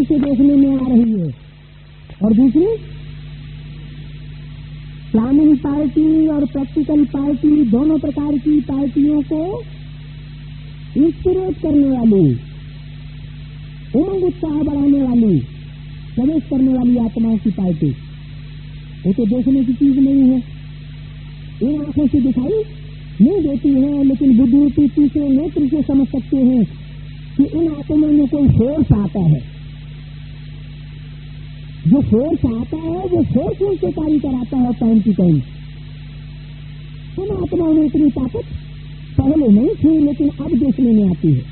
से देखने में आ रही है, और दूसरी प्लानिंग पार्टी और प्रैक्टिकल पार्टी, दोनों प्रकार की पार्टियों को इंस्पिरेट करने वाली, उमंग उत्साह बढ़ाने वाली, प्रवेश करने वाली आत्माओं की पार्टी, वो तो देखने की चीज नहीं है, इन आंखों से दिखाई नहीं देती है, लेकिन बुद्धि तीसरे नेत्र से समझ सकते हैं कि इन आत्माओं में कोई फोर्स आता है। जो फोर्स आता है वो फोर्स उनसे कार्य कराता है टाइम की टाइम। इन आत्माओं में इतनी ताकत पहले नहीं थी, लेकिन अब देखने में आती है।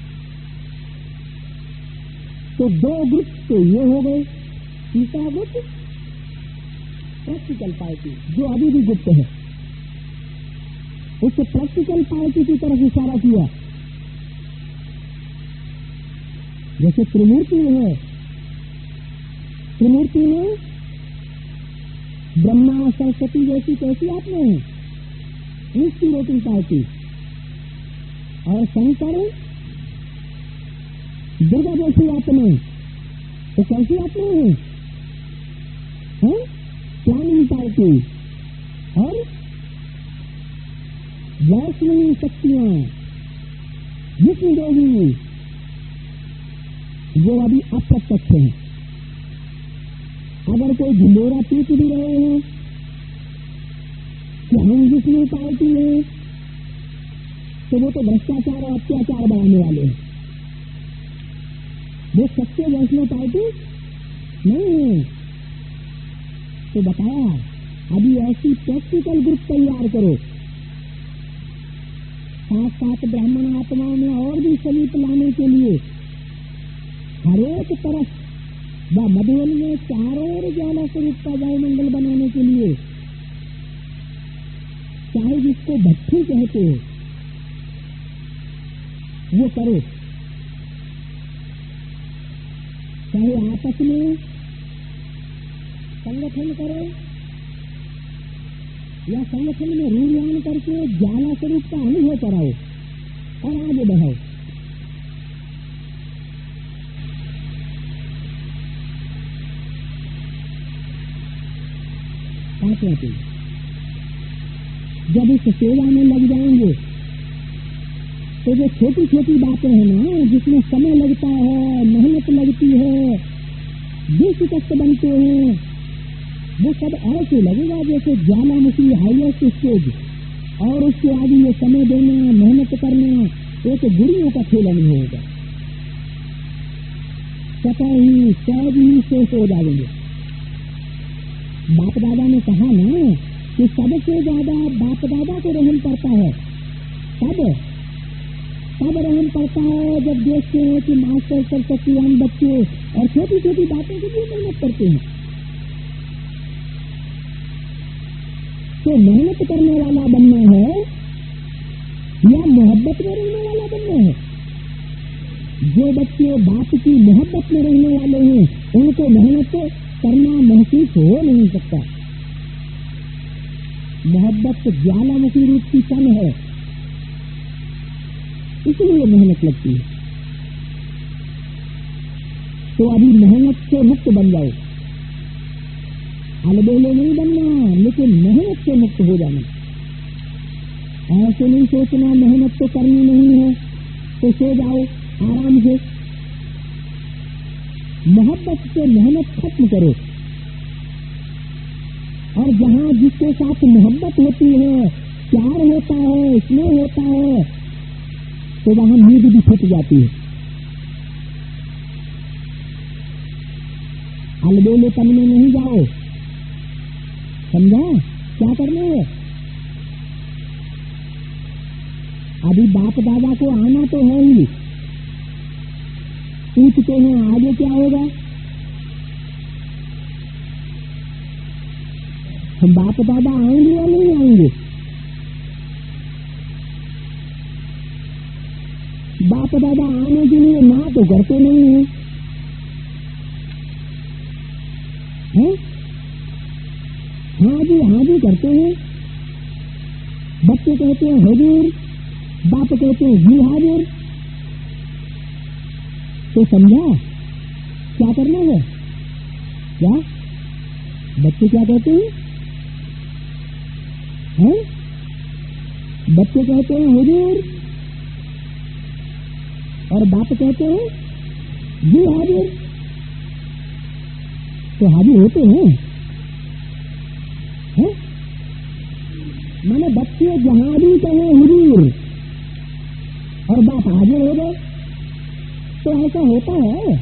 तो दो ग्रुप तो ये हो गए। तीसरा ग्रुप प्रैक्टिकल पार्टी, जो अभी भी गुप्त है, उससे प्रैक्टिकल पार्टी की तरफ इशारा किया। जैसे त्रिमूर्ति है, त्रिमूर्ति में ब्रह्मा सरस्वती जैसी कैसी आत्मा है, इंस्पिरेटिंग पार्टी, और शंकर दुर्गा जैसी आत्मा, तो कैसी आत्मा है, प्लानिंग पार्टी, और वैष्णवी शक्तियां विष्णु देवी, जो अभी अप्रत्यक्ष है। अगर कोई ढिंडोरा पीट भी रहे हैं कि हम विष्णु पार्टी है, तो वो तो भ्रष्टाचार और अत्याचार बढ़ाने वाले हैं। वो सच्चे वैष्णव पार्टी नहीं है। तो बताया अभी ऐसी प्रैक्टिकल ग्रुप तैयार करो, साथ साथ ब्राह्मण आत्माओं में और भी समीप लाने के लिए हरेक तरफ व मधुबन में चारों ओर ज्वाला स्वरूप का वायुमंडल बनाने के लिए, चाहे जिसको भट्टी कहते हो वो करो, चाहे आपस में संगठन करो या संगठन में रूढ़ियान करके ज्वाला स्वरूप का अनुभव कराओ और आगे बढ़ाओ। जब इस सेवा में लग जाएंगे तो जो छोटी छोटी बातें हैं ना, जिसमें समय लगता है, मेहनत लगती है, दुष्ट बनते हैं, वो सब ऐसे लगेगा जैसे ज्वालामुखी हाईएस्ट स्टेज, और उसके आगे ये समय देना, मेहनत करना एक गुड़ियों का खेल नहीं होगा। सतह ही सहज ही शेष हो जाएंगे। बाप दादा ने कहा ना कि सबसे ज्यादा बाप दादा को रहम पड़ता है, तब रहम पड़ता है जब देखते हैं कि मास्टर सरस्वती हम बच्चे और छोटी छोटी बातों के लिए मेहनत करते हैं। तो मेहनत करने वाला बनना है या मोहब्बत में रहने वाला बनना है? जो बच्चे बाप की मोहब्बत में रहने वाले हैं उनको मेहनत करना महसूस हो नहीं सकता। मोहब्बत ज्वालामुखी रूप की सन है, इसलिए मेहनत लगती है। तो अभी मेहनत से मुक्त बन जाओ, अलबेले नहीं बनना, लेकिन मेहनत से मुक्त हो जाना। ऐसे नहीं सोचना मेहनत तो करनी नहीं है तो सो जाओ आराम से। मोहब्बत से मेहनत खत्म करो, और जहां जिसके साथ मोहब्बत होती है, प्यार होता है, स्नेह होता है, तो वहां नींद भी छूट जाती है। अलबेलेपन में नहीं जाओ, समझा क्या करना है? अभी बाप दादा को आना तो है ही, पूछते हैं आगे क्या होगा। हम बाप दादा आएंगे या नहीं आएंगे? बाप दादा आने के लिए ना तो करते नहीं है, हाँ जी करते हैं। बच्चे कहते हैं हुजूर, बाप कहते हैं जी हाजिर। तो समझा क्या करना है? क्या बच्चे क्या कहते हैं? बच्चे कहते हैं हुजूर, और बाप कहते हैं जी हाजिर। तो हाजिर होते हैं? मैंने बच्चे जहां भी कहे हुजूर और बाप हाजिर हो गए, तो ऐसा होता है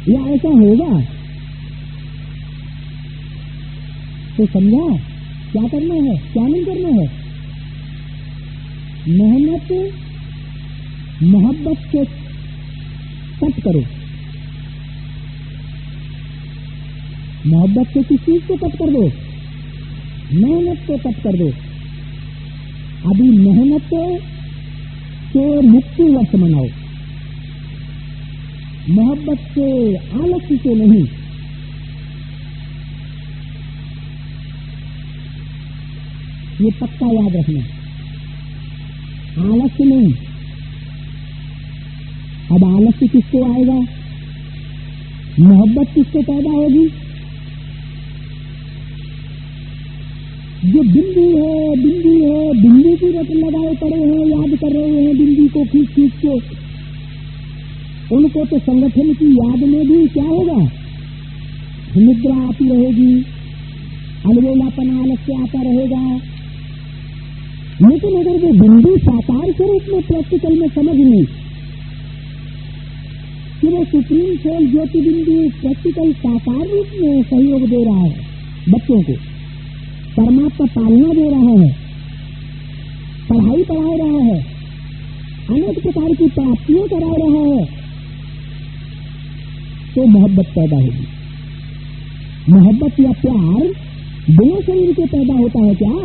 या ऐसा होगा? तो समझा क्या करना है, क्या नहीं करना है? मेहनत मोहब्बत से कट करो। मोहब्बत से किस चीज को कट कर दो? मेहनत को कट कर दो। अभी मेहनत से मुक्ति वर्ष मनाओ, मोहब्बत से आलस्य से नहीं। ये पक्का याद रखना, आलस्य नहीं। अब आलस्य किसको आएगा? मोहब्बत किसको पैदा होगी? जो बिंदी है, बिंदी की रट लगाए पड़े हैं, याद कर रहे हैं बिंदी को खींच खींच के, उनको तो संगठन की याद में भी क्या होगा? निद्रा आती रहेगी, अलवेलापन आलस्य आता रहेगा। लेकिन अगर वो बिंदी साकार स्वरूप में प्रैक्टिकल में समझ ली कि वो सुप्रीम सोल ज्योति बिंदु प्रैक्टिकल साकार रूप में सहयोग दे रहा है, बच्चों को परमात्मा पालना दे रहा है, पढ़ाई पढ़ा रहा है, अनेक प्रकार की प्राप्तियां करा रहा है, तो मोहब्बत पैदा होगी। मोहब्बत या प्यार बिना शरीर के पैदा होता है क्या?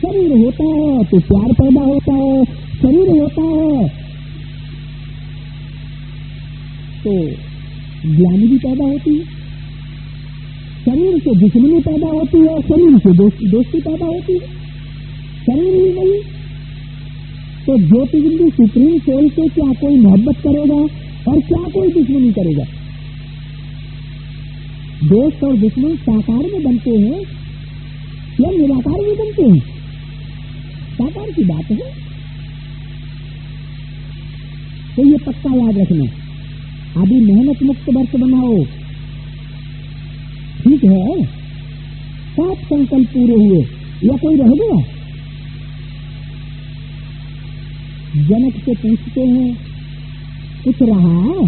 शरीर होता है तो प्यार पैदा होता है, शरीर होता है तो ज्ञानी भी पैदा होती है, शरीर से दुश्मनी पैदा होती है, शरीर से दोस्ती पैदा होती है। शरीर ही नहीं तो ज्योति बिंदु सुप्रीम सोल से क्या कोई मोहब्बत करेगा और क्या कोई दुश्मनी करेगा? दोस्त और दुश्मन साकार में बनते हैं या निराकार में बनते हैं? साकार की बात है। तो ये पक्का याद रखना। अभी मेहनत मुक्त वर्ष बनाओ, ठीक है, 7 संकल्प पूरे हुए या कोई रह गया? जनक से पूछते हैं कुछ रहा?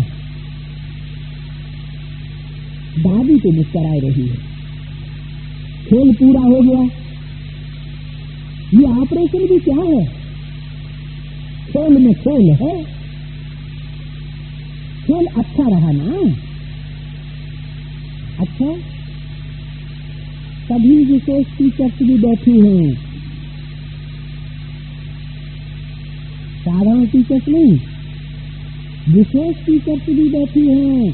दादी तो मुस्कराए रही है, खेल पूरा हो गया। ये ऑपरेशन भी क्या है? खेल में खेल है। खेल अच्छा रहा ना? अच्छा, सभी विशेष टीचर्स भी बैठी हैं, साधारण टीचर्स नहीं, विशेष टीचर्स भी बैठी हैं।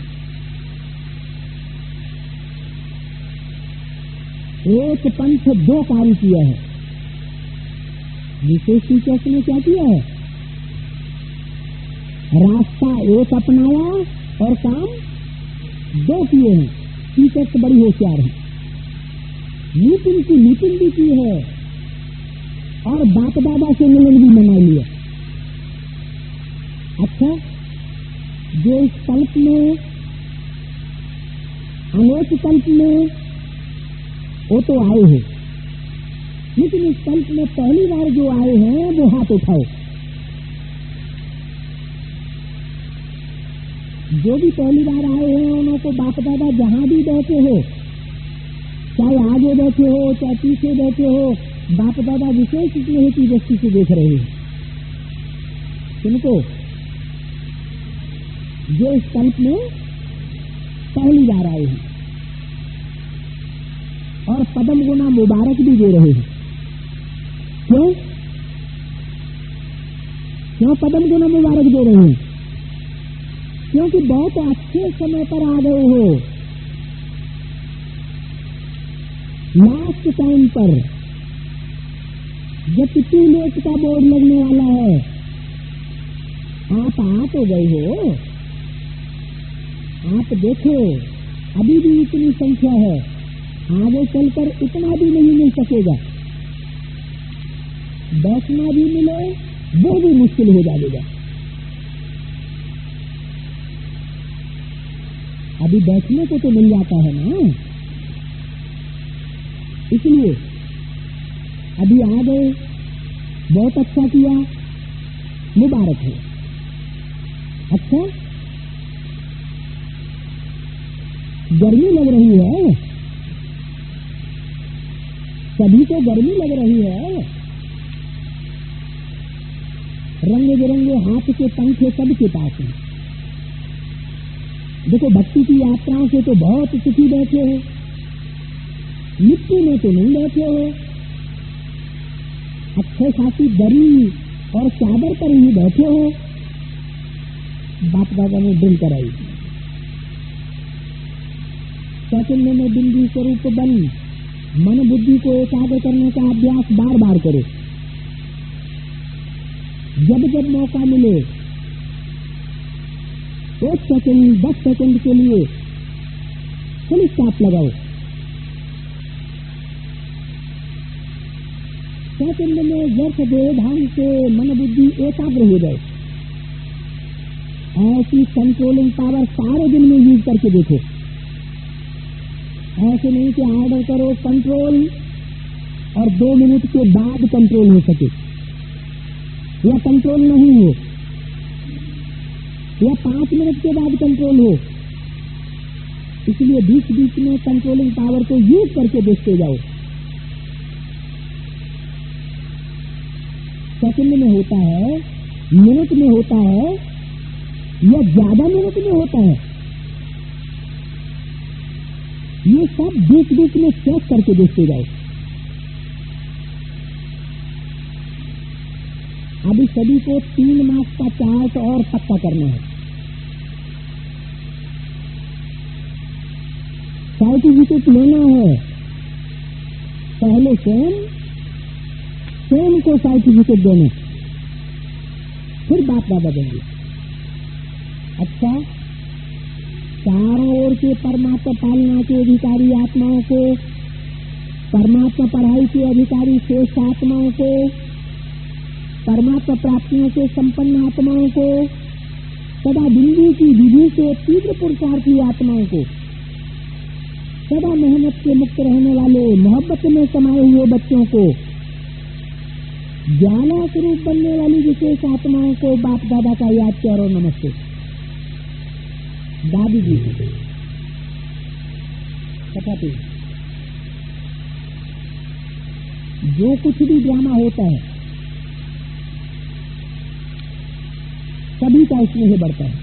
एक पंथ 2 कार्य किया है। विशेष टीचर्स ने क्या किया है? रास्ता एक अपनाया और काम 2 किए हैं। टीचर्स बड़ी होशियार है, मीटिंग की मीटिंग भी की है और बाप दादा से मिलन भी मना लिया। अच्छा, जो इस कल्प में अनेक कल्प में वो तो आए हैं, लेकिन इस कल्प में पहली बार जो आए हैं वो हाथ उठाओ। जो भी पहली बार आए हैं उनको बाप दादा जहां भी बैठे हो, चाहे आगे बैठे हो चाहे पीछे बैठे हो, बाप दादा विशेष स्नेह की दृष्टि से देख रहे हैं। किनको? जो इस कल्प में पहली बार आए हैं, और पदम गुना मुबारक भी दे रहे हैं। क्यों? क्यों पदम गुना मुबारक दे रहे हैं? क्योंकि बहुत अच्छे समय पर आ गए हो, लास्ट टाइम पर, जब टू लेट का बोर्ड लगने वाला है, आप आ तो गए हो, आप देखो अभी भी इतनी संख्या है, आगे चलकर इतना भी नहीं मिल सकेगा। बैठना भी मिले वो भी मुश्किल हो जाएगा। अभी बैठने को तो मिल जाता है ना, इसलिए अभी आ गए, बहुत अच्छा किया, मुबारक है। अच्छा, गर्मी लग रही है, सभी को गर्मी लग रही है। रंग बिरंगे हाथ के पंखे सबके पास हैं। देखो भक्ति की यात्राओं से तो बहुत सुखी बैठे हो, मिट्टी में तो नहीं बैठे हो, अच्छे खासी दरी और चादर पर ही बैठे हो। बाप दादा ने दिल कराई, चैतन्य में बिंदु स्वरूप बन मन बुद्धि को एकाग्र करने का अभ्यास बार बार करो। जब जब मौका मिले 1 सेकंड 10 सेकंड के लिए फुल स्टॉप लगाओ, चैतन्य में व्यर्थ दे ढंग से मन बुद्धि एकाग्र हो जाए। ऐसी कंट्रोलिंग पावर सारे दिन में यूज करके देखो। ऐसे नहीं कि ऑर्डर करो कंट्रोल और 2 मिनट के बाद कंट्रोल हो सके, या कंट्रोल नहीं हो, या 5 मिनट के बाद कंट्रोल हो। इसलिए बीच बीच में कंट्रोलिंग पावर को यूज करके देखते जाओ। सेकंड में होता है, मिनट में होता है, या ज्यादा मिनट में होता है, ये सब बीच बीच में चेक करके देखते जाओ। अभी सभी को 3 मास का चार्ट और पक्का करना है। सर्टिफिकेट लेना है, पहले स्वयं को सर्टिफिकेट देना, फिर बाप दादा देंगे। अच्छा, चारों ओर के परमात्मा पालना के अधिकारी आत्माओं को, परमात्मा पढ़ाई के अधिकारी श्रेष्ठ आत्माओं को, परमात्मा प्राप्तियों से संपन्न आत्माओं को, सदा बिंदु की विधि से तीव्र पुरुषार्थी आत्माओं को, सदा मेहनत से मुक्त रहने वाले मोहब्बत में समाये हुए बच्चों को, ज्ञाना स्वरूप बनने वाली विशेष आत्माओं को बाप दादा का याद करो। नमस्ते दादी जी बताते, जो कुछ भी ड्रामा होता है सभी का स्नेह बढ़ता है।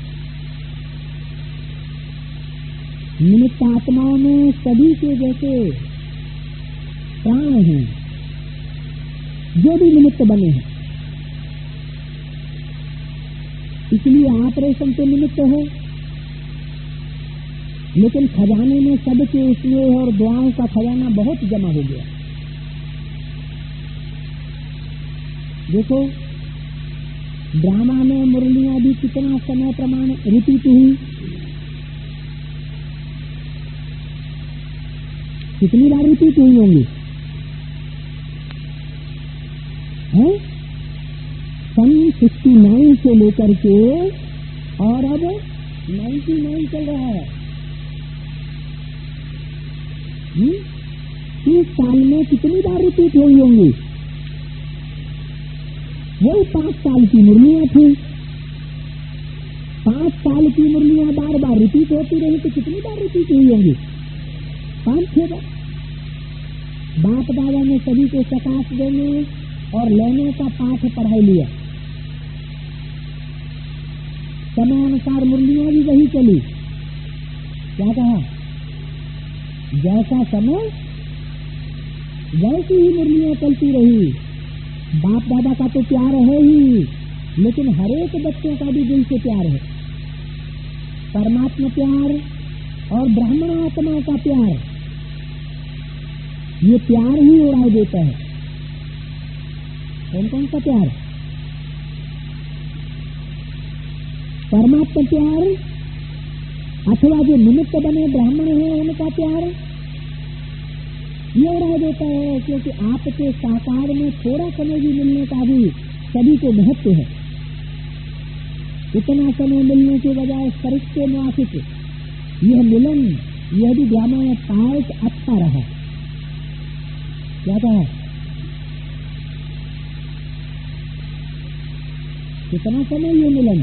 निमित्त आत्माओं में सभी के जैसे प्राण हैं, जो भी निमित्त बने हैं। इसलिए ऑपरेशन तो निमित्त है, लेकिन खजाने में सबके स्नेह और दुआओं का खजाना बहुत जमा हो गया। देखो ड्रामा में मुरलियां भी कितना समय प्रमाण रिपीट हुई, कितनी बार रिपीट हुई होंगी, हैं? सन 69 से लेकर के और अब 99 चल रहा है। 30 साल में कितनी बार रिपीट हुई होंगी? वही 5 साल की मुरलियां थी। 5 साल की मुरलियां बार बार रिपीट होती रही तो कितनी बार रिपीट हुई होंगी? 5-6 बार। बाप दादा ने सभी को प्रकाश देने और लेने का पाठ पढ़ाई लिया। समय अनुसार मुरलियां भी वही चली। क्या कहा? जैसा समय वैसी ही मुरलियां चलती रही। बाप दादा का तो प्यार है ही, लेकिन हरेक बच्चों का भी दिल से प्यार है। परमात्मा प्यार और ब्राह्मण आत्मा का प्यार, ये प्यार ही उड़ा देता है। कौन कौन सा प्यार? परमात्मा प्यार अथवा जो निमित्त बने ब्राह्मण हैं उनका प्यार ये रह देता है, क्योंकि आपके साकार में थोड़ा समय भी मिलने का भी सभी को महत्व है। इतना समय मिलने के बजाय सरिष्ठे निवासित यह मिलन यह भी ड्रामा में पाए अच्छा रहा। क्या कहा? कितना समय ये मिलन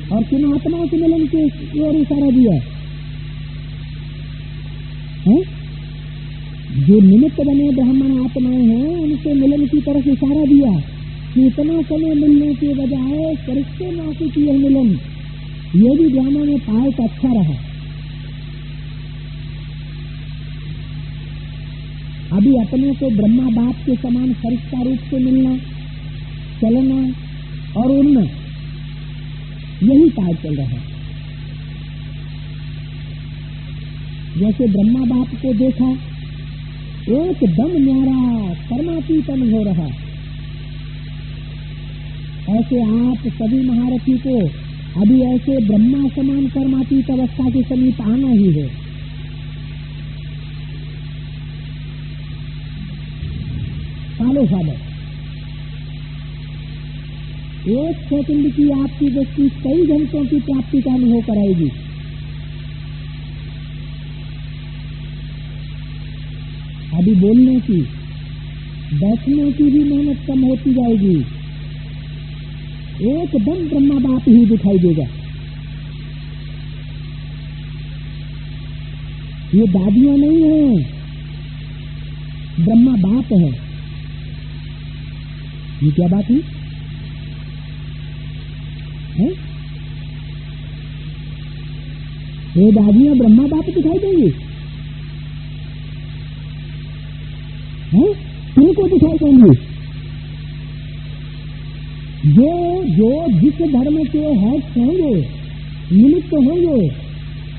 और किन आत्माओं के मिलन के ओर इशारा दिया है? जो निमित्त बने ब्राह्मण आत्माएं हैं उनसे मिलन की तरफ इशारा दिया कि इतना समय मिलने के बजाय सरिष्ठे नासिक यह मिलन ये भी ड्रामा में पाए तो अच्छा रहा। अभी अपने को ब्रह्मा बाप के समान फरिश्ता रूप से मिलना, चलना और उड़ना यही कार्य चल रहा है। जैसे ब्रह्मा बाप को देखा एकदम न्यारा परमातीत हो रहा, ऐसे आप सभी महारथी को अभी ऐसे ब्रह्मा समान परमातीत अवस्था के समीप आना ही है। सालों सालों एक सेकंड की आपकी दृष्टि कई घंटों की प्राप्ति का अनुभव कराएगी। अभी बोलने की बैठने की भी मेहनत कम होती जाएगी, एकदम ब्रह्मा बाप ही दिखाई देगा। ये दादियां नहीं है, ब्रह्मा बाप है। ये क्या बात है? ये दादियां ब्रह्मा बाप दिखाई देंगी, किनको दिखाई देंगी? जो जिस धर्म के हेड होंगे, निमित्त होंगे,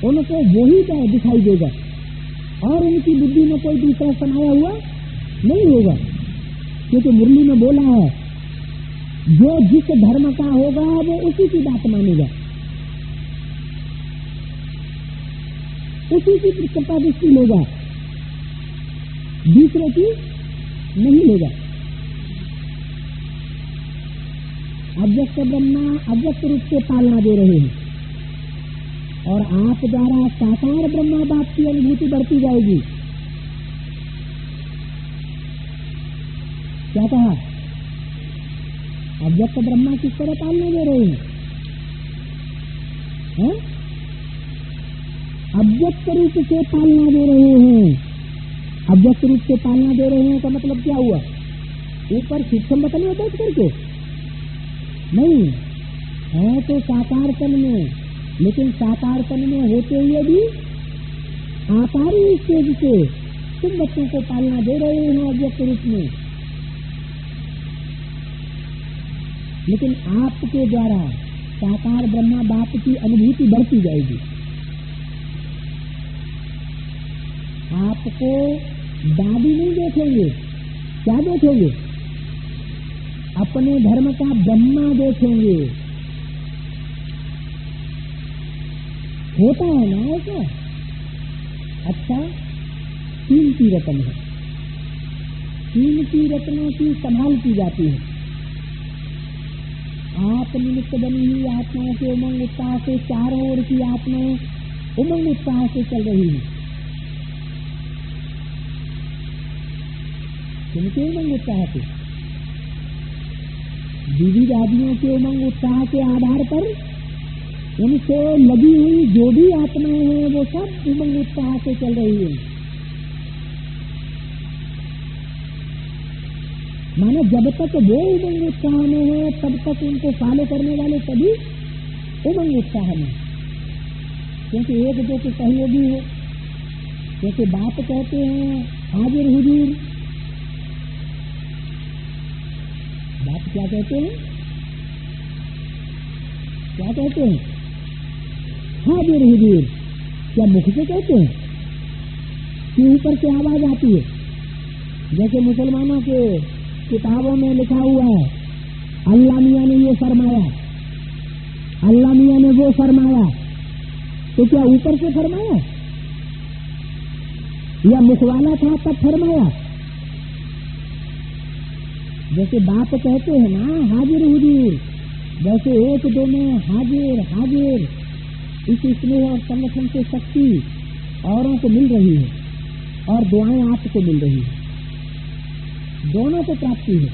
उनको वही दिखाई देगा और उनकी बुद्धि में कोई दूसरा समाया हुआ नहीं होगा। क्योंकि मुरली में बोला है जो जिस धर्म का होगा वो उसी की बात मानेगा, उसी की कृपा दृष्टि लेगा, दूसरे की नहीं लेगा। अव्यक्त ब्रह्मा अव्यक्त रूप से पालना दे रहे हैं और आप द्वारा साकार ब्रह्मा बाप की अनुभूति बढ़ती जाएगी। क्या कहा? अव्यक्त ब्रह्मा किस तरह पालना दे रहे हैं? अव्यक्त रूप से पालना दे रहे हैं। अव्यक्त रूप से पालना दे रहे हैं का मतलब क्या हुआ? ऊपर सूक्ष्म बतन में बैठ करके नहीं है तो साकार तन में, लेकिन साकार तन में होते हुए भी आकारी स्टेज से तुम बच्चों को पालना दे रहे हैं अव्यक्त रूप में। लेकिन आपके द्वारा साकार ब्रह्मा बाप की अनुभूति बढ़ती जाएगी। आपको दादी नहीं देखेंगे, क्या देखेंगे? अपने धर्म का ब्रह्मा देखेंगे। होता है ना ऐसा? अच्छा, कीमती रत्न है, कीमती रत्नों की संभाल की जाती है। आप निमित्त बनी हुई आत्माओं के उमंग उत्साह से चारों ओर की आत्माएं उमंग उत्साह से चल रही है। किनके उमंग उत्साह से? दीदी दादियों के उमंग उत्साह के आधार पर उनसे लगी हुई जो भी आत्माएं हैं वो सब उमंग उत्साह से चल रही है। मानो जब तक वो उमंग उत्साह में है तब तक उनको फॉलो करने वाले सभी उमंग उत्साह में, क्योंकि एक दो के सहयोगी है। जैसे बात कहते हैं हाजिर हुजूर, बात क्या कहते हैं? क्या कहते हैं? हाजिर हुजूर। क्या मुख से कहते हैं कि ऊपर से आवाज आती है? जैसे मुसलमानों के किताबों में लिखा हुआ है अल्लाह मियाँ ने ये फरमाया, अल्लाह मियाँ ने वो फरमाया, तो क्या ऊपर से फरमाया या मुखवाला था तब फरमाया? जैसे बाप कहते हैं ना हाजिर हुजूर, वैसे एक दो में हाजिर हाजिर इस स्नेह और संगठन से शक्ति औरों को मिल रही है और दुआएं आपको मिल रही है, दोनों को प्राप्ति है।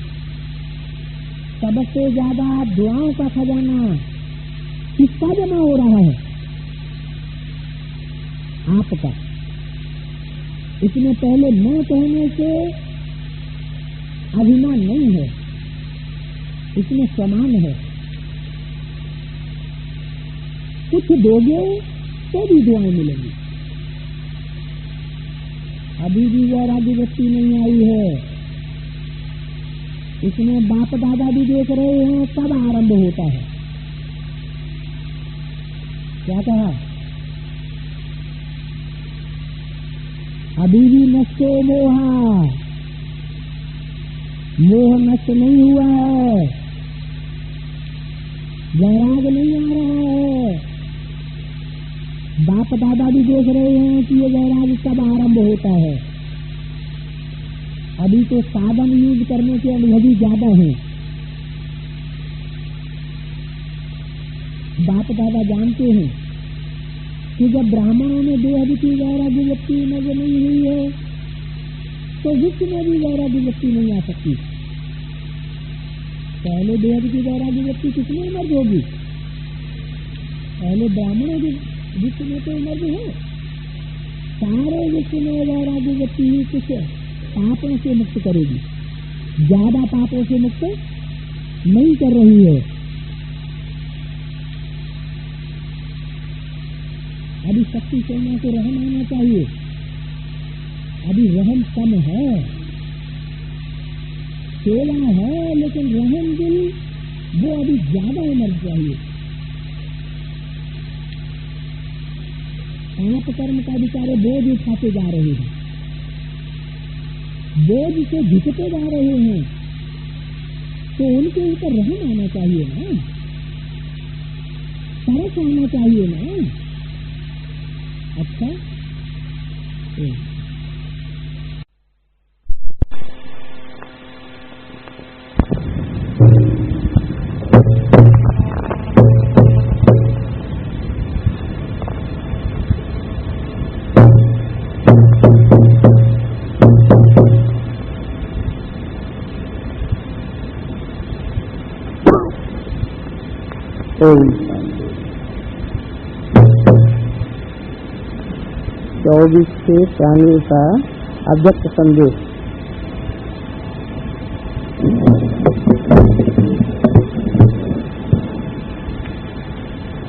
सबसे ज्यादा दुआओं का खजाना किसका जमा हो रहा है? आपका। इसमें पहले मैं कहने से अभिमान नहीं है, इसमें समान है। कुछ दोगे तो भी दुआएं मिलेंगी। अभी भी वैराग्य वृत्ति नहीं आई है, इसमें बाप दादा भी देख रहे हैं कब आरंभ होता है। क्या कहा? अभी भी नष्टो मोहा, मोह नष्ट नहीं हुआ है, वैराग नहीं आ रहा है। बाप दादा भी देख रहे हैं कि ये वैराग कब आरंभ होता है। अभी तो साधन यूज करने के अनुभवी ज्यादा हैं। बाप दादा जानते हैं कि जब ब्राह्मणों में देह की वैराग्य वृत्ति नजर नहीं हुई है तो विश्व में भी वैराग्य वृत्ति नहीं आ सकती। पहले देह की वैराग्य वृत्ति कितनी उम्र होगी? पहले ब्राह्मणों की विश्व में तो उम्र है। सारे विश्व में वैराग्य वृत्ति ही कुछ पापों से मुक्त करेगी, ज्यादा पापों से मुक्त नहीं कर रही है। अभी शक्ति सेना को रहम आना चाहिए, अभी रहम कम है। सेवा है लेकिन रहम दिल वो अभी ज्यादा होना चाहिए। पाप कर्म का बेचारे बोझ उठाते जा रहे हैं, बोझ से झुकते जा रहे हैं, तो उनके ऊपर रहम आना चाहिए ना, तरस आना चाहिए ना। अच्छा चौबीस से प्राणियों का अव्यक्त संदेश।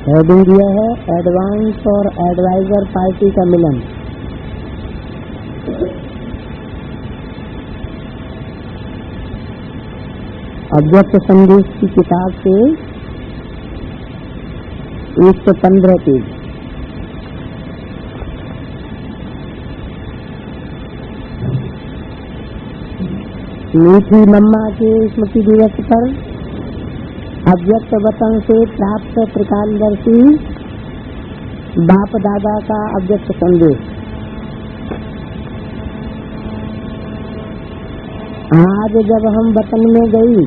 हेडिंग दिया है एडवांस और एडवाइजर पार्टी का मिलन। अव्यक्त संदेश की किताब से 115 पेज। मीठी मम्मा के स्मृति दिवस पर अव्यक्त वतन से प्राप्त त्रिकालदर्शी बाप दादा का अव्यक्त संदेश। आज जब हम वतन में गई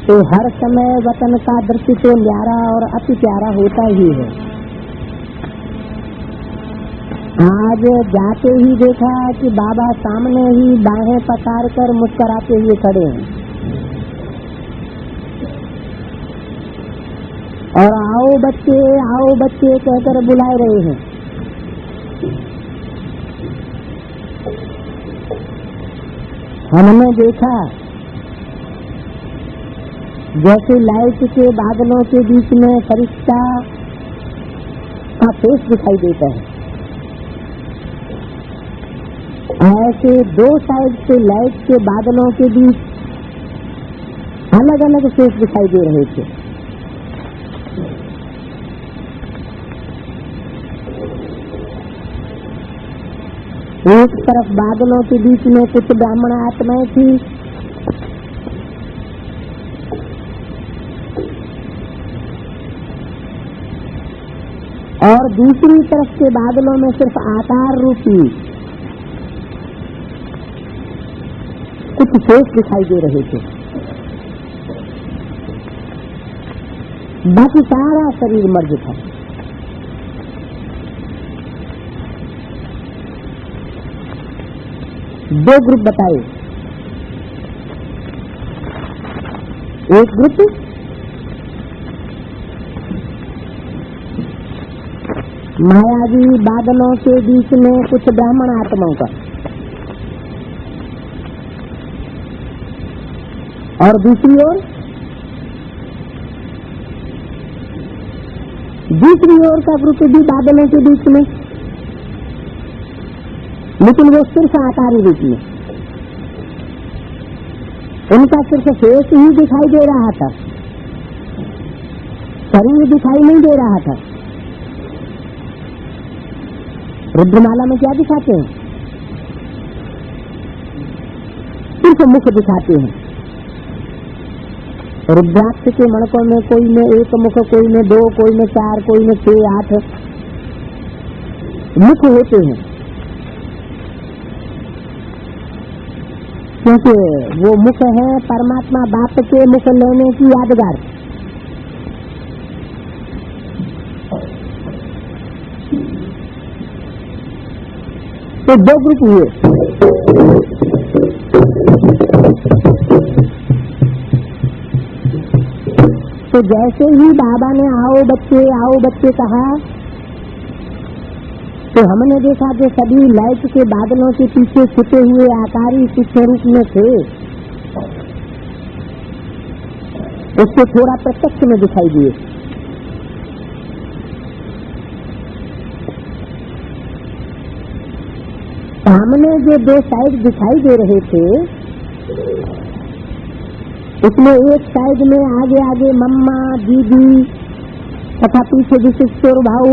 तो हर समय वतन का दृश्य तो न्यारा और अति प्यारा होता ही है। आज जाते ही देखा कि बाबा सामने ही बाहें पसार कर मुस्कुराते हुए खड़े हैं और आओ बच्चे कहकर बुलाए रहे हैं। हमने देखा जैसे लाइट के बादलों के बीच में फरिश्ता का फेस दिखाई देता है, ऐसे दो साइड से लाइट के बादलों के बीच अलग अलग फेस दिखाई दे रहे थे। एक तरफ बादलों के बीच में कुछ ब्राह्मण आत्माएं थी, और दूसरी तरफ के बादलों में सिर्फ आकार रूपी कुछ शेष दिखाई दे रहे थे, बाकी सारा शरीर मर्ज था। दो ग्रुप बताए, एक ग्रुप मायावी बादलों के बीच में कुछ ब्राह्मण आत्माओं का, और दूसरी ओर का ग्रुप भी बादलों के बीच में, लेकिन वो सिर्फ आकारी रूप में, उनका सिर्फ शेष ही दिखाई दे रहा था, शरीर दिखाई नहीं दे रहा था। रुद्रमाला में क्या दिखाते हैं? सिर्फ मुख दिखाते हैं। रुद्राक्ष के मणकों में कोई में एक मुख, कोई में दो, कोई में चार, कोई में 6, 8 मुख होते हैं, क्योंकि वो मुख है परमात्मा बाप के मुख लेने की यादगार। तो दो ग्रुप हुए, तो जैसे ही बाबा ने आओ बच्चे कहा, तो हमने देखा कि सभी लाइट के बादलों के पीछे छिपे हुए आकारी सूक्ष्म रूप में थे, उसको थोड़ा प्रत्यक्ष में दिखाई दिए। सामने जो दो साइड दिखाई दे रहे थे, उसमें एक साइड में आगे मम्मा, दीदी तथा पीछे विशिष्ट और भाऊ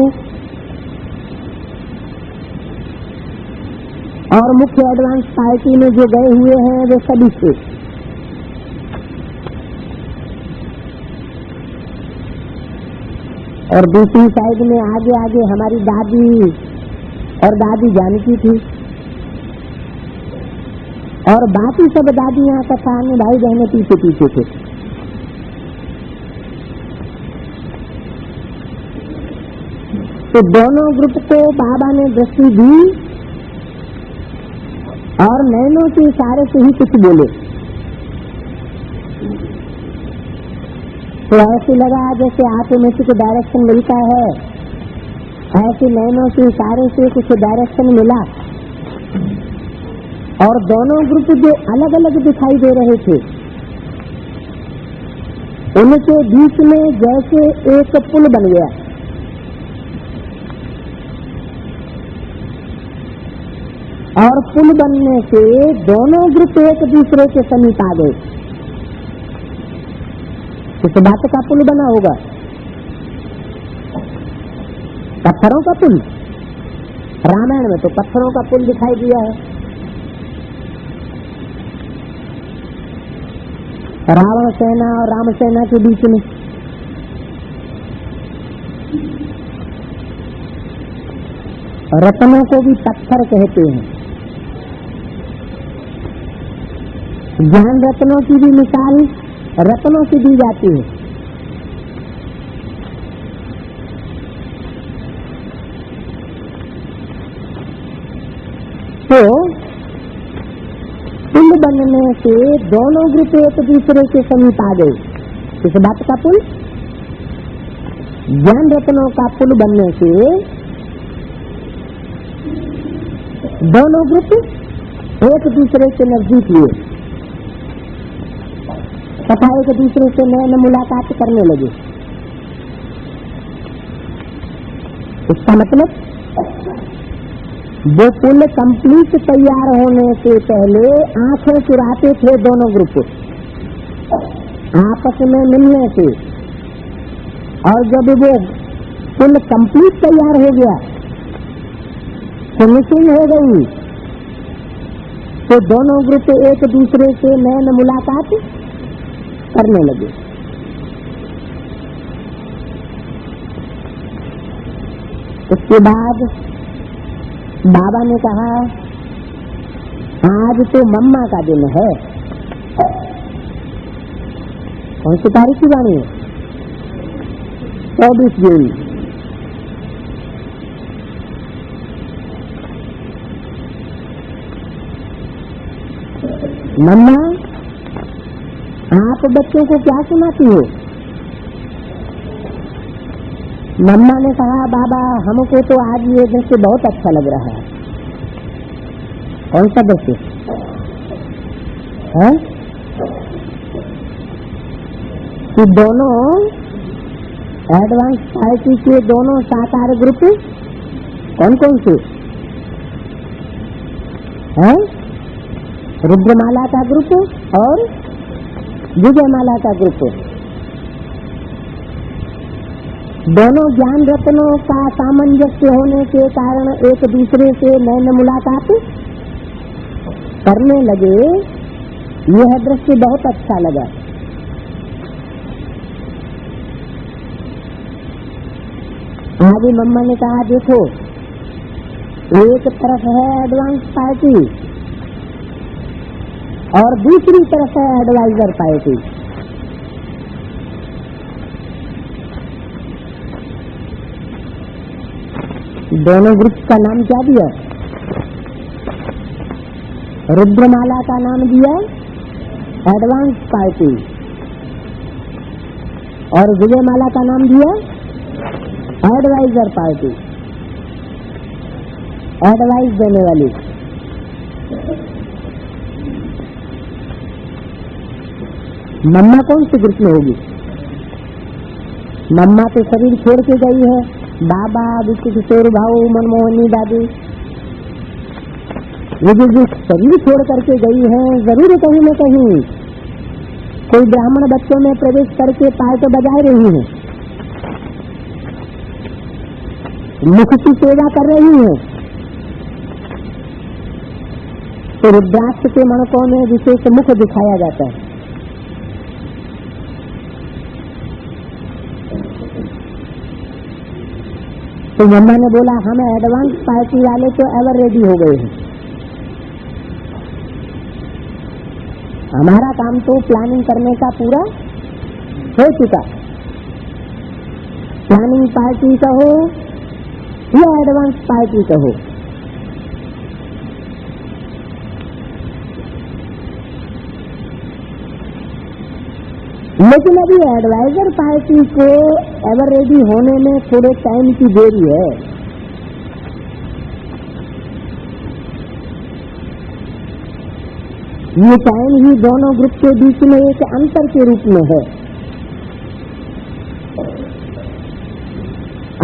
और मुख्य एडवांस पार्टी में जो गए हुए हैं वे सभी थे। और दूसरी साइड में आगे हमारी दादी और दादी जानकी थी, और बाकी सब दादियां तथा अन्य भाई बहने पीछे थे। तो दोनों ग्रुप को बाबा ने दृष्टि दी और नैनों के इशारे से ही कुछ बोले। तो ऐसे लगा जैसे ऑटोमेटिक डायरेक्शन मिलता है, ऐसे नैनों के इशारे से कुछ डायरेक्शन मिला, और दोनों ग्रुप जो अलग अलग दिखाई दे रहे थे, उनके बीच में जैसे एक पुल बन गया। और पुल बनने से दोनों ग्रुप एक दूसरे के समीप आ गए। किस बात का पुल बना होगा? पत्थरों का पुल। रामायण में तो पत्थरों का पुल दिखाई दिया है। रावण सेना और राम सेना के बीच में रत्नों को भी पत्थर कहते हैं। ज्ञान रत्नों की भी मिसाल रत्नों से दी जाती है। तो पुल बनने से दोनों ग्रुप एक दूसरे के समीप आ गए। किस बात का पुल? ज्ञान रत्नों का पुल बनने से दोनों ग्रुप एक दूसरे के नजदीक हुए तथा एक दूसरे से नए मुलाकात करने लगे। इसका मतलब वो पुल कंप्लीट तैयार होने से पहले आंखें चुराते थे दोनों ग्रुप आपस में मिलने से, और जब वो पुल कंप्लीट तैयार हो गया, फिनिशिंग हो गई, तो दोनों ग्रुप एक दूसरे से नए मुलाकात करने लगे। उसके बाद बाबा ने कहा आज तो मम्मा का दिन है। कौन सी तारीख की वाणी है? 24 जून। मम्मा आप बच्चों को क्या सुनाती हो? मम्मा ने कहा बाबा हमको तो आज ये दृश्य बहुत अच्छा लग रहा है। कौन सा दृश्य है? कि दोनों एडवांस पार्टी के दोनों साकार ग्रुप कौन कौन से हैं? रुद्रमाला का ग्रुप और विजयमाला का ग्रुप, दोनों ज्ञान रत्नों का सामंजस्य होने के कारण एक दूसरे से नैन मुलाकात करने लगे। यह दृश्य बहुत अच्छा लगा। आगे मम्मा ने कहा देखो एक तरफ है एडवांस पार्टी और दूसरी तरफ है एडवाइजर पार्टी। दोनों ग्रुप का नाम क्या दिया? रुद्रमाला का नाम दिया एडवांस पार्टी और विजयमाला का नाम दिया एडवाइजर पार्टी, एडवाइस देने वाली। मम्मा कौन से ग्रुप में होगी? मम्मा तो शरीर छोड़ के गई है। बाबा, विक्की किशोर भाऊ, मनमोहनी दादी, ये जो शरीर छोड़ करके गई है जरूर कहीं न कहीं कोई ब्राह्मण बच्चों में प्रवेश करके पार्ट बजा रही है, मुख की सेवा कर रही है। तो रुद्राक्ष के मणकों में विशेष मुख दिखाया जाता है। तो मम्मा ने बोला हम एडवांस पार्टी वाले तो एवर रेडी हो गए हैं, हमारा काम तो प्लानिंग करने का पूरा हो चुका। प्लानिंग पार्टी कहो या एडवांस पार्टी कहो, लेकिन अभी एडवाइजर पार्टी को एवर रेडी होने में थोड़े टाइम की देरी है। ये टाइम ही दोनों ग्रुप के बीच में एक अंतर के रूप में है।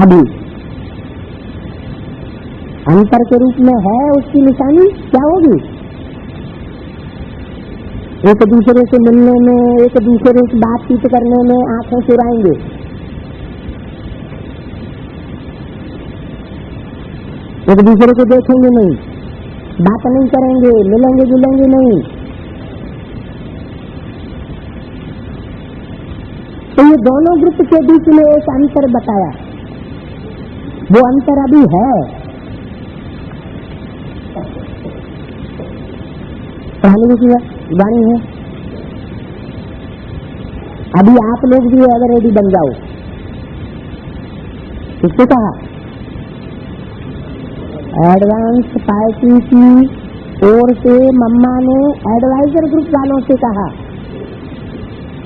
अभी अंतर के रूप में है, उसकी निशानी क्या होगी? एक दूसरे से मिलने में, एक दूसरे से बातचीत करने में आंखें चुराएंगे, एक दूसरे को देखेंगे नहीं, बात नहीं करेंगे, मिलेंगे जुलेंगे नहीं। तो ये दोनों ग्रुप के बीच में एक अंतर बताया, वो अंतर अभी है। कहानी की वाणी है, अभी आप लोग भी एवर रेडी बन जाओ। किसने कहा? एडवांस पार्टी की ओर से मम्मा ने एडवाइजर ग्रुप वालों से कहा,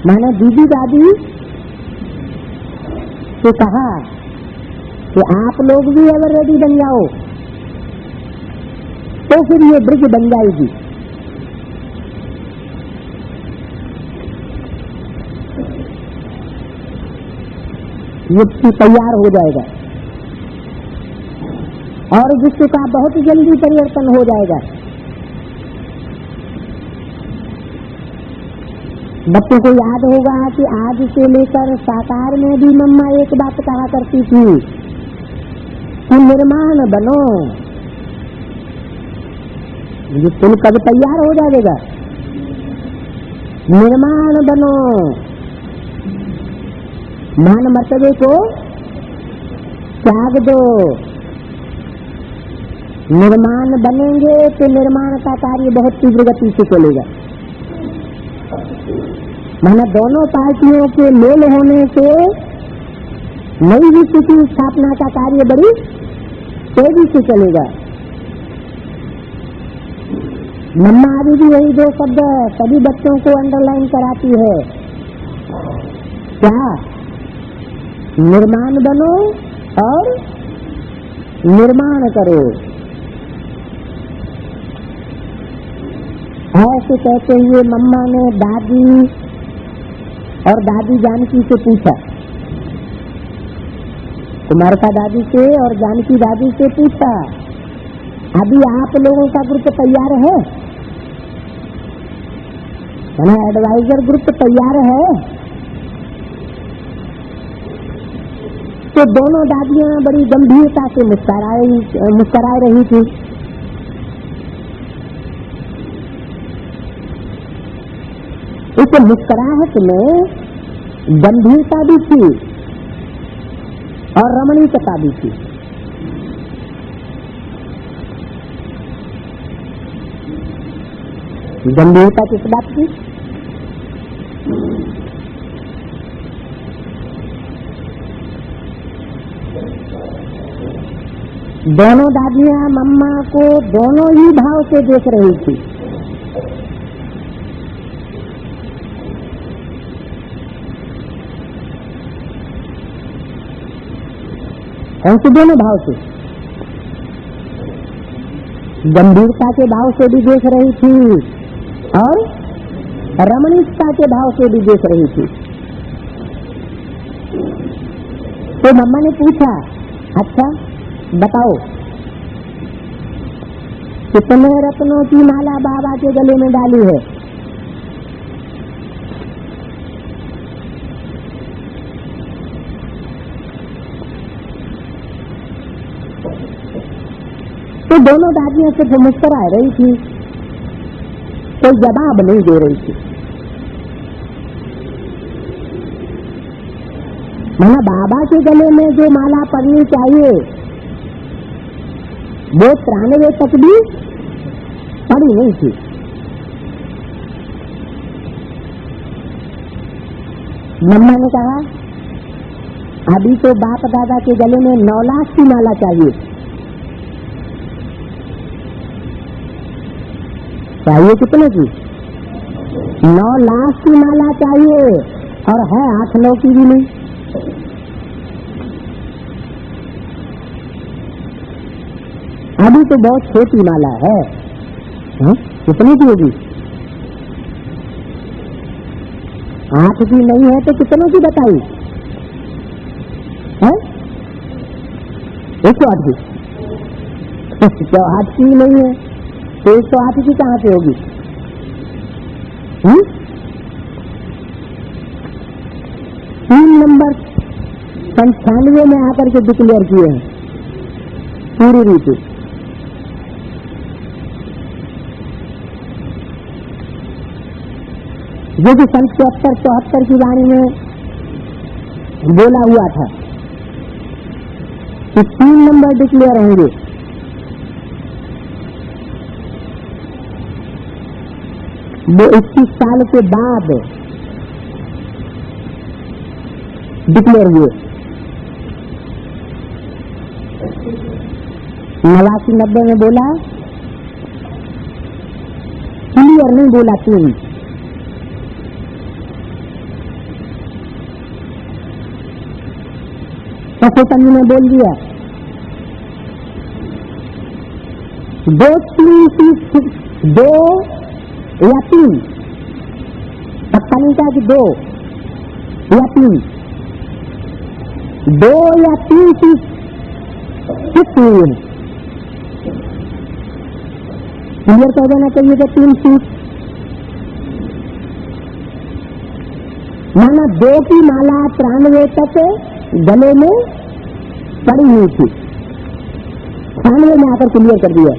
मैंने दीदी दादी से कहा कि आप लोग भी एवर रेडी बन जाओ, तो फिर ये ब्रिज बन जाएगी। ये तैयार हो जाएगा और विश्व का बहुत जल्दी परिवर्तन हो जाएगा। बच्चों को याद होगा कि आज से लेकर साकार में भी मम्मा एक बात कहा करती थी कि निर्माण बनो। ये पुल कब तैयार हो जाएगा? निर्माण बनो, मान मर्तबे को त्याग दो, निर्माण बनेंगे तो निर्माण का कार्य बहुत तीव्र गति से चलेगा। माना दोनों पार्टियों के मेल होने से नई विश्व की स्थापना का कार्य बड़ी तेजी से चलेगा। मम्मा अभी भी यही दो शब्द सभी बच्चों को अंडरलाइन कराती है, क्या? निर्माण बनो और निर्माण करो। ऐसे कहते हुए मम्मा ने दादी और दादी जानकी से पूछा, कुमारिका दादी से और जानकी दादी से पूछा, अभी आप लोगों का ग्रुप तैयार है? एडवाइजर ग्रुप तैयार है? तो दोनों दादियां बड़ी गंभीरता से मुस्कुरा रही थी। इस मुस्कुराहट में गंभीरता भी थी और रमणीयता भी थी। गंभीरता किस बात की? दोनों दादियां मम्मा को दोनों ही भाव से देख रही थी। कौन से दोनों भाव से? गंभीरता के भाव से भी देख रही थी और रमणीयता के भाव से भी देख रही थी। तो मम्मा ने पूछा, अच्छा बताओ कितने रत्नों की माला बाबा के गले में डाली है? तो दोनों दादियां सिर्फ मुस्कुरा रही थी, कोई जवाब नहीं दे रही थी। माना बाबा के गले में जो माला पड़नी चाहिए वो 93 तक भी पड़ी नहीं थी। मम्मा ने कहा, अभी तो बाप दादा के गले में 9 लाख की माला चाहिए। चाहिए कितने की? 9 लाख की माला चाहिए और है 8-9 की भी नहीं। अभी तो बहुत छोटी माला है। कितनी की होगी? 8 की नहीं है तो कितनों की बताई है? 108 की। तो 8 की नहीं है तो 108 की कहां से होगी? 3 नंबर 95 में आकर के डिक्लेयर किए हैं पूरी रीति। जो कि सन 73-74 की वाणी में बोला हुआ था कि 3 नंबर डिक्लेयर होंगे। वो 21 साल के बाद डिक्लेयर हुए। 89-90 में बोला, क्लियर नहीं बोला 3। सफेतनी ने बोल दिया 2 या 3, पक्का नहीं कहा कि 2 या 3, 2 या 3 चीज फिक्स हुई है। क्लियर कह देना चाहिए कि 3 चीज। माना 2 की माला 93 तक गले में पड़ी हुई थी, 96 में आकर क्लियर कर दिया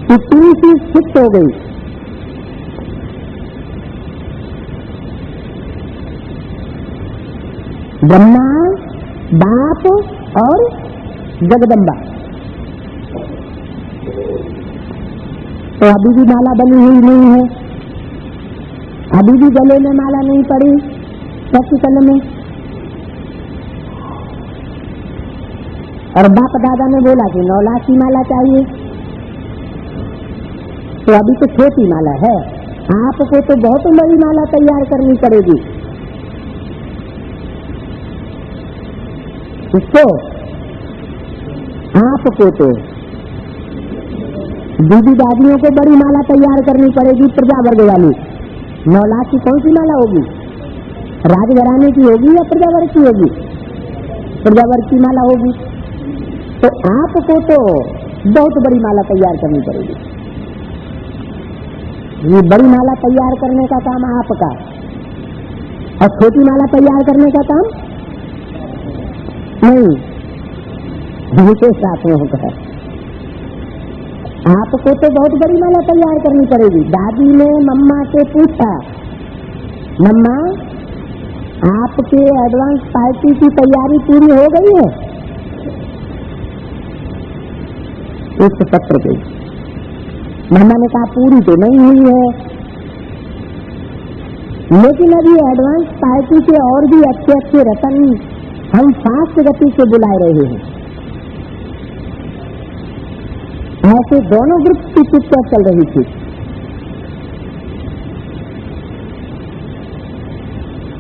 कि 3 चीज फिक्स हो गई। ब्रह्मा, बाप और जगदम्बा तो अभी भी माला बनी हुई नहीं है, अभी भी गले में माला नहीं पड़ी प्रैक्टिकल में। और बाप दादा ने बोला कि 9 लाख की माला चाहिए, तो अभी तो छोटी माला है, आपको तो बहुत बड़ी माला तैयार करनी पड़ेगी। इसको आपको तो दीदी दादियों को बड़ी माला तैयार करनी पड़ेगी, प्रजावर्ग वाली। 9 लाख की कौन सी माला होगी? राजघराने की होगी या प्रजावर्ग की होगी? प्रजावर्ग की माला होगी। तो आपको तो बहुत बड़ी माला तैयार करनी पड़ेगी। ये बड़ी माला तैयार करने का काम आपका, और छोटी माला तैयार करने का काम नहीं, विशेष साथियों का है। आपको तो बहुत बड़ी माला तैयार करनी पड़ेगी। दादी ने मम्मा से पूछा, मम्मा आपके एडवांस पार्टी की तैयारी पूरी हो गई है? इस पत्र पे मम्मा ने कहा पूरी तो नहीं हुई है, लेकिन अभी एडवांस पार्टी के और भी अच्छे अच्छे रतन हम फास्ट गति से बुला रहे हैं। ऐसे दोनों ग्रुप की चर्चा चल रही थी।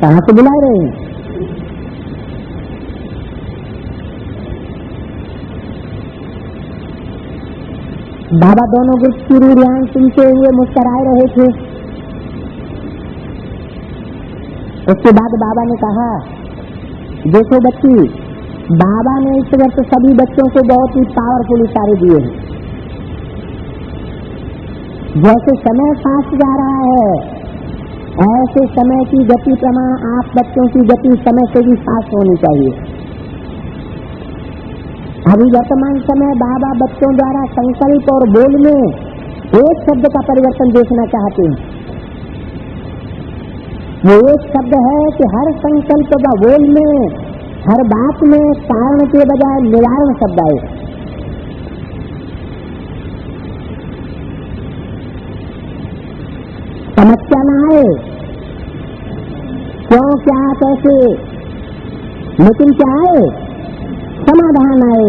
कहां से बुला रहे हैं? बाबा दोनों ग्रुप की रूढ़ियां सुनते हुए मुस्कुराए रहे थे। उसके बाद बाबा ने कहा, देखो बच्ची, बाबा ने इस वर्ष सभी बच्चों को बहुत ही पावरफुल इशारे दिए हैं। जैसे समय फास्ट जा रहा है, ऐसे समय की गति प्रमाण आप बच्चों की गति समय से भी फास्ट होनी चाहिए। अभी वर्तमान समय बाबा बच्चों द्वारा संकल्प और बोल में एक शब्द का परिवर्तन देखना चाहते हैं। वो एक शब्द है कि हर संकल्प व बोल में, हर बात में कारण के बजाय निवारण शब्द आए। समस्या न आए, क्यों, क्या, कैसे, लेकिन क्या आए? समाधान आए।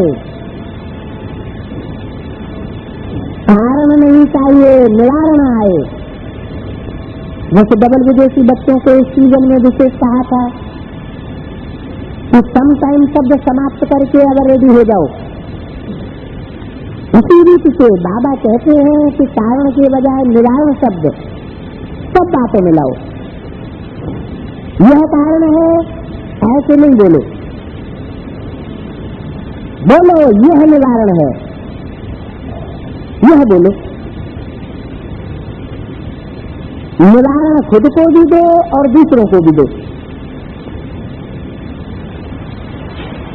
कारण नहीं चाहिए, निवारण आए। जैसे डबल विदेशी बच्चों को इस सीजन में विशेष कहा था कि सम टाइम शब्द समाप्त करके अगर रेडी हो जाओ। इसी रीति से बाबा कहते हैं कि कारण के बजाय निवारण शब्द सब बातों में लाओ। यह कारण है, ऐसे नहीं बोलो, बोलो यह निवारण है, यह बोलो। निवारण खुद को भी दो और दूसरों को भी दो।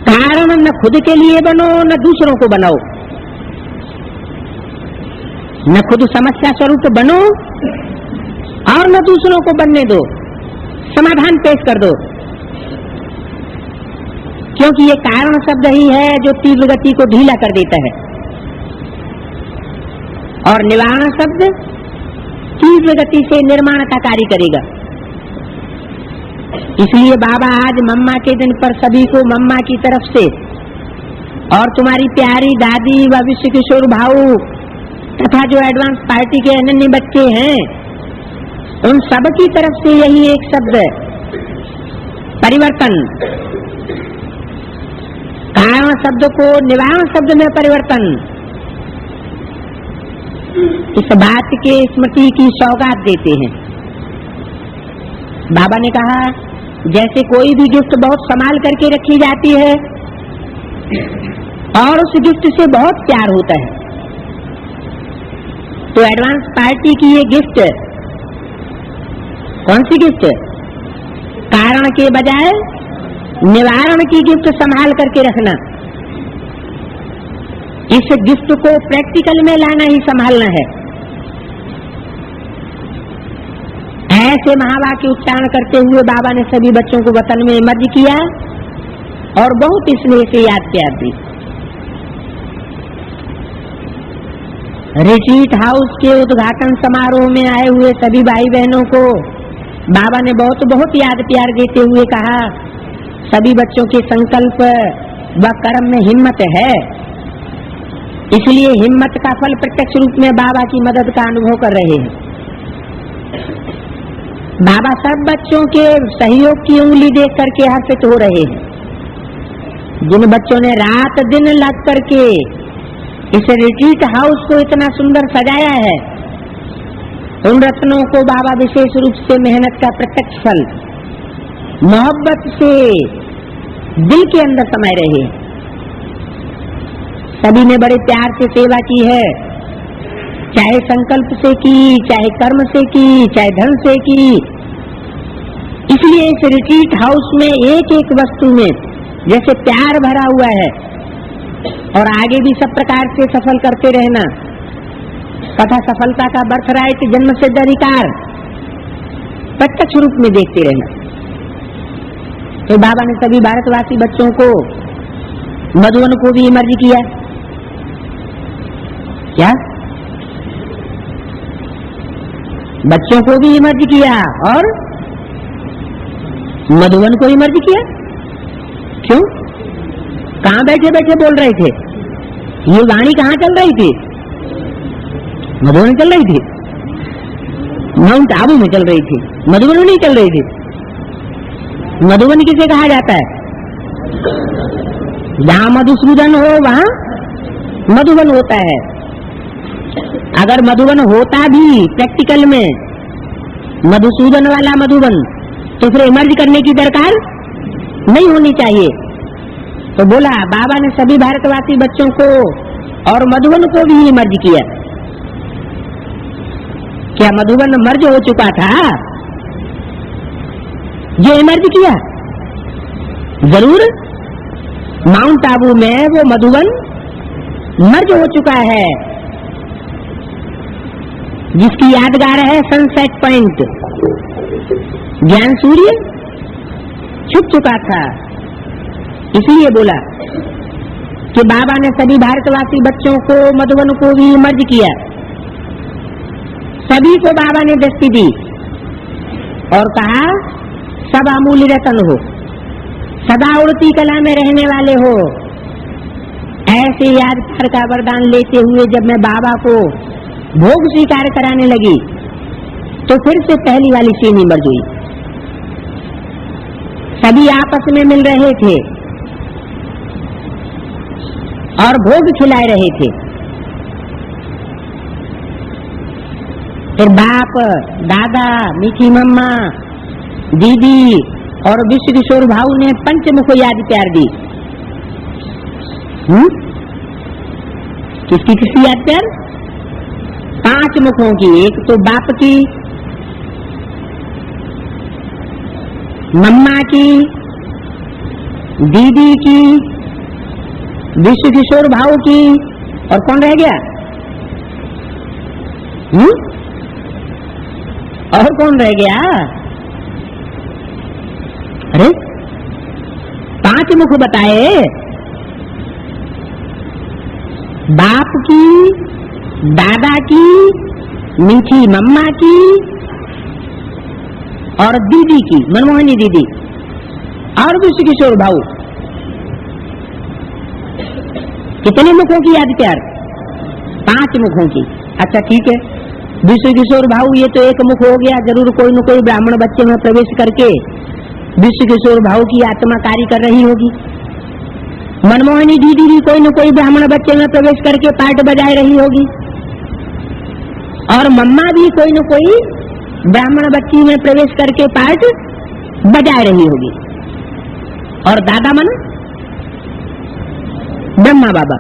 कारण न खुद के लिए बनो न दूसरों को बनाओ, न खुद समस्या स्वरूप बनो और न दूसरों को बनने दो। समाधान पेश कर दो, क्योंकि ये कारण शब्द ही है जो तीव्र गति को ढीला कर देता है, और निवारण शब्द तीव्र गति से निर्माण का कार्य करेगा। इसलिए बाबा आज मम्मा के दिन पर सभी को मम्मा की तरफ से और तुम्हारी प्यारी दादी व विश्व किशोर भाऊ तथा जो एडवांस पार्टी के अनन्य बच्चे हैं, उन सब की तरफ से यही एक शब्द परिवर्तन, कारण शब्द को निवारण शब्द में परिवर्तन, इस बात के स्मृति की सौगात देते हैं। बाबा ने कहा, जैसे कोई भी गिफ्ट बहुत संभाल करके रखी जाती है और उस गिफ्ट से बहुत प्यार होता है, तो एडवांस पार्टी की ये गिफ्ट, कौन सी गिफ्ट? कारण के बजाय निवारण की गिफ्ट संभाल करके रखना। इस गिफ्ट को प्रैक्टिकल में लाना ही संभालना है। ऐसे महावाक्य उच्चारण करते हुए बाबा ने सभी बच्चों को वतन में मर्ज किया और बहुत स्नेह से याद किया भी। रिट्रीट हाउस के उद्घाटन समारोह में आए हुए सभी भाई बहनों को बाबा ने बहुत बहुत याद प्यार देते हुए कहा, सभी बच्चों के संकल्प व कर्म में हिम्मत है, इसलिए हिम्मत का फल प्रत्यक्ष रूप में बाबा की मदद का अनुभव कर रहे हैं। बाबा सब बच्चों के सहयोग की उंगली देख करके हर्षित हो रहे हैं। जिन बच्चों ने रात दिन लग करके इस रिट्रीट हाउस को इतना सुंदर सजाया है, उन रत्नों को बाबा विशेष रूप से मेहनत का प्रत्यक्ष फल मोहब्बत से दिल के अंदर समाये रहे। सभी ने बड़े प्यार से सेवा की है, चाहे संकल्प से की, चाहे कर्म से की, चाहे धन से की। इसलिए इस रिट्रीट हाउस में एक एक वस्तु में जैसे प्यार भरा हुआ है, और आगे भी सब प्रकार से सफल करते रहना तथा सफलता का बर्थराइट जन्म सिद्ध अधिकार प्रत्यक्ष रूप में देखते रहना। तो बाबा ने सभी भारतवासी बच्चों को, मधुबन को भी इमर्ज किया। क्या बच्चों को भी इमर्ज किया और मधुबन को इमर्ज किया? क्यों? कहाँ बैठे बैठे बोल रहे थे? ये वाणी कहाँ चल रही थी? मधुबन चल रही थी, माउंट आबू में चल रही थी, मधुबन में नहीं चल रही थी। मधुबन किसे कहा जाता है? जहाँ मधुसूदन हो वहाँ मधुबन होता है। अगर मधुबन होता भी प्रैक्टिकल में मधुसूदन वाला मधुबन, तो फिर इमर्ज करने की दरकार नहीं होनी चाहिए। तो बोला बाबा ने सभी भारतवासी बच्चों को और मधुबन को भी इमर्ज किया। क्या मधुबन मर्ज हो चुका था? जो इमर्ज किया जरूर माउंट आबू में वो मधुबन मर्ज हो चुका है, जिसकी यादगार है सनसेट पॉइंट। ज्ञान सूर्य छुप चुका था। इसलिए बोला कि बाबा ने सभी भारतवासी बच्चों को, मधुबन को भी इमर्ज किया। सभी को बाबा ने दृष्टि दी और कहा, सब अमूल्य रतन हो, सदा उड़ती कला में रहने वाले हो। ऐसे यादगार का वरदान लेते हुए जब मैं बाबा को भोग स्वीकार कराने लगी, तो फिर से पहली वाली सीन इमर्ज हुई। सभी आपस में मिल रहे थे और भोग खिलाए रहे थे। फिर बाप, दादा, मीठी मम्मा, दीदी और विश्व किशोर भाऊ ने पंचमुख याद प्यार दी। किसकी किसकी याद प्यार? 5 मुखों की। एक तो बाप की, मम्मा की, दीदी की, विश्व किशोर भाऊ की, और कौन रह गया? और कौन रह गया? अरे 5 मुख बताए। बाप की, दादा की, मीठी मम्मा की और दीदी की, मनमोहनी दीदी, और विश्व किशोर भाऊ। कितने मुखों की याद प्यार? 5 मुखों की। अच्छा ठीक है, विश्व किशोर भाऊ ये तो एक मुख हो गया, जरूर कोई न कोई ब्राह्मण बच्चे में प्रवेश करके विश्व किशोर भाऊ की आत्मा कार्य कर रही होगी। मनमोहनी दीदी भी कोई न कोई ब्राह्मण बच्चे में प्रवेश करके पार्ट बजाए रही होगी, और मम्मा भी कोई न कोई ब्राह्मण बच्ची में प्रवेश करके पार्ट बजाए रही होगी, और दादा मन ब्रह्मा बाबा,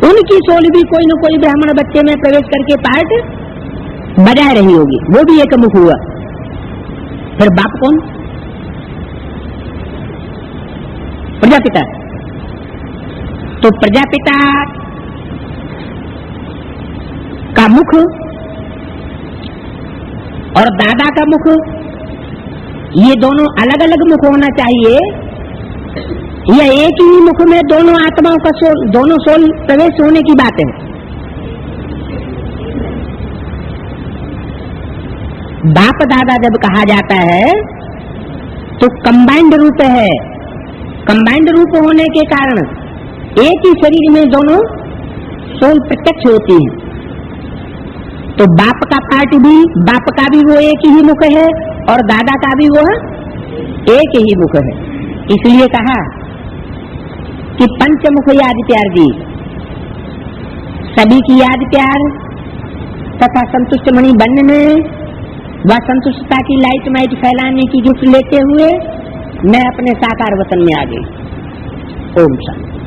उनकी सोल भी कोई न कोई ब्राह्मण बच्चे में प्रवेश करके पार्ट बजाए रही होगी, वो भी एक मुख हुआ। फिर बाप कौन? प्रजापिता। तो प्रजापिता का मुख और दादा का मुख, ये दोनों अलग अलग मुख होना चाहिए, या एक ही मुख में दोनों आत्माओं का सोल, दोनों सोल प्रवेश होने की बात है? बाप दादा जब कहा जाता है तो कंबाइंड रूप है। कंबाइंड रूप होने के कारण एक ही शरीर में दोनों सोल प्रत्यक्ष होती है। तो बाप का पार्ट भी, बाप का भी वो एक ही मुख है और दादा का भी वो एक ही मुख है। इसलिए कहा कि पंचमुख याद प्यार दी, सभी की याद प्यार तथा संतुष्ट मणि बनने व संतुष्टता की लाइट माइट फैलाने की गिफ्ट लेते हुए मैं अपने साकार वतन में आ गई। ओम शांति।